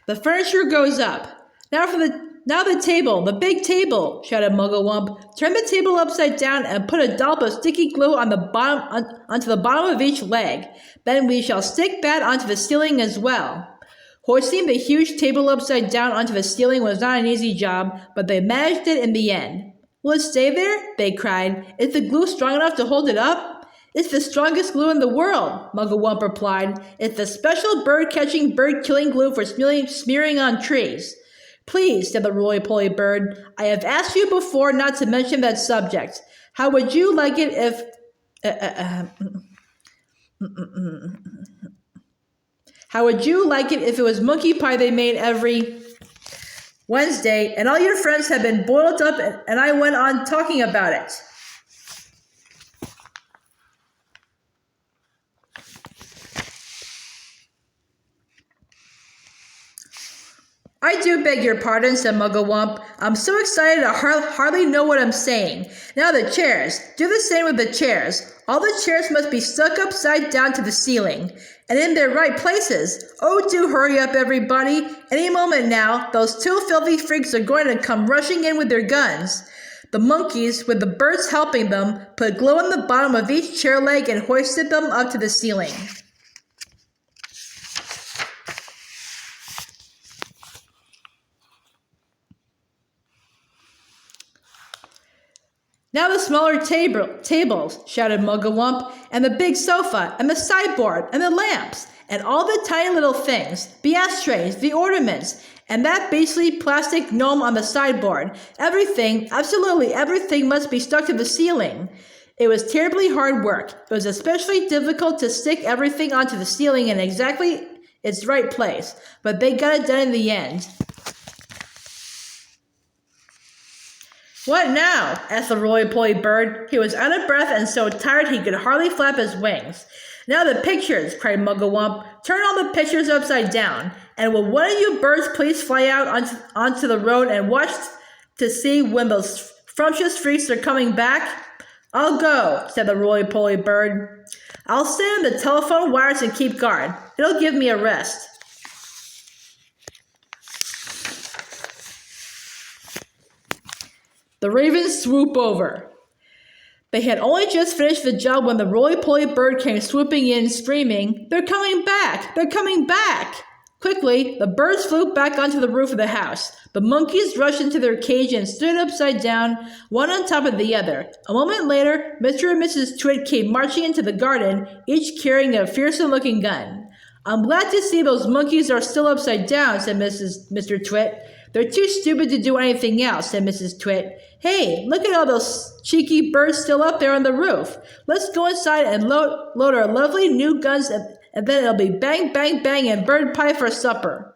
The furniture goes up. Now the table, the big table, shouted Muggle-Wump. Turn the table upside down and put a dollop of sticky glue on the bottom onto the bottom of each leg. Then we shall stick that onto the ceiling as well. Hoisting the huge table upside down onto the ceiling was not an easy job, but they managed it in the end. Will it stay there? They cried. Is the glue strong enough to hold it up? It's the strongest glue in the world, Muggle-Wump replied. It's the special bird-catching, bird-killing glue for smearing on trees. Please, said the roly-poly bird, I have asked you before not to mention that subject. How would you like it if... How would you like it if it was monkey pie they made every Wednesday and all your friends had been boiled up and I went on talking about it? I do beg your pardon, said Muggle-Wump. I'm so excited I hardly know what I'm saying. Now the chairs. Do the same with the chairs. All the chairs must be stuck upside down to the ceiling. And in their right places. Oh, do hurry up, everybody. Any moment now, those two filthy freaks are going to come rushing in with their guns. The monkeys, with the birds helping them, put glue on the bottom of each chair leg and hoisted them up to the ceiling. Now the smaller tables, shouted Muggle-Wump, and the big sofa, and the sideboard, and the lamps, and all the tiny little things, the ashtrays, the ornaments, and that beastly plastic gnome on the sideboard. Everything, absolutely everything must be stuck to the ceiling. It was terribly hard work. It was especially difficult to stick everything onto the ceiling in exactly its right place, but they got it done in the end. What now? Asked the roly-poly bird. He was out of breath and so tired he could hardly flap his wings. Now the pictures, cried Muggle-Wump. Turn all the pictures upside down. And will one of you birds please fly out onto the road and watch to see when those scrumptious freaks are coming back? I'll go, said the roly-poly bird. I'll stand on the telephone wires and keep guard. It'll give me a rest. The ravens swoop over. They had only just finished the job when the roly-poly bird came swooping in, screaming, They're coming back! They're coming back! Quickly, the birds flew back onto the roof of the house. The monkeys rushed into their cage and stood upside down, one on top of the other. A moment later, Mr. and Mrs. Twit came marching into the garden, each carrying a fearsome-looking gun. I'm glad to see those monkeys are still upside down, said Mr. Twit. They're too stupid to do anything else, said Mrs. Twit. Hey, look at all those cheeky birds still up there on the roof. Let's go inside and load our lovely new guns, and then it'll be bang, bang, bang, and bird pie for supper.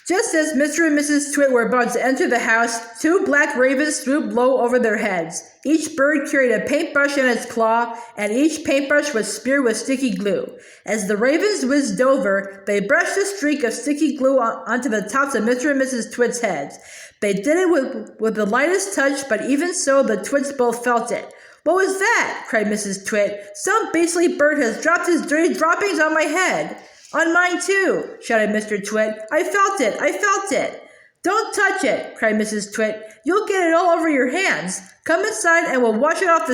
Just as Mr. and Mrs. Twit were about to enter the house, two black ravens swooped low over their heads. Each bird carried a paintbrush in its claw, and each paintbrush was smeared with sticky glue. As the ravens whizzed over, they brushed a streak of sticky glue onto the tops of Mr. and Mrs. Twit's heads. They did it with the lightest touch, but even so, the Twits both felt it. What was that? Cried Mrs. Twit. Some beastly bird has dropped his dirty droppings on my head. On mine too, shouted Mr. Twit. I felt it! I felt it! Don't touch it, cried Mrs. Twit. You'll get it all over your hands. Come inside and we'll wash it off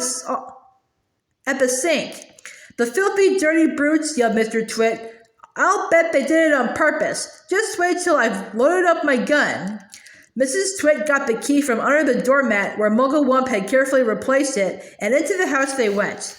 at the sink. The filthy, dirty brutes, yelled Mr. Twit. I'll bet they did it on purpose. Just wait till I've loaded up my gun. Mrs. Twit got the key from under the doormat where Muggle-Wump had carefully replaced it, and into the house they went.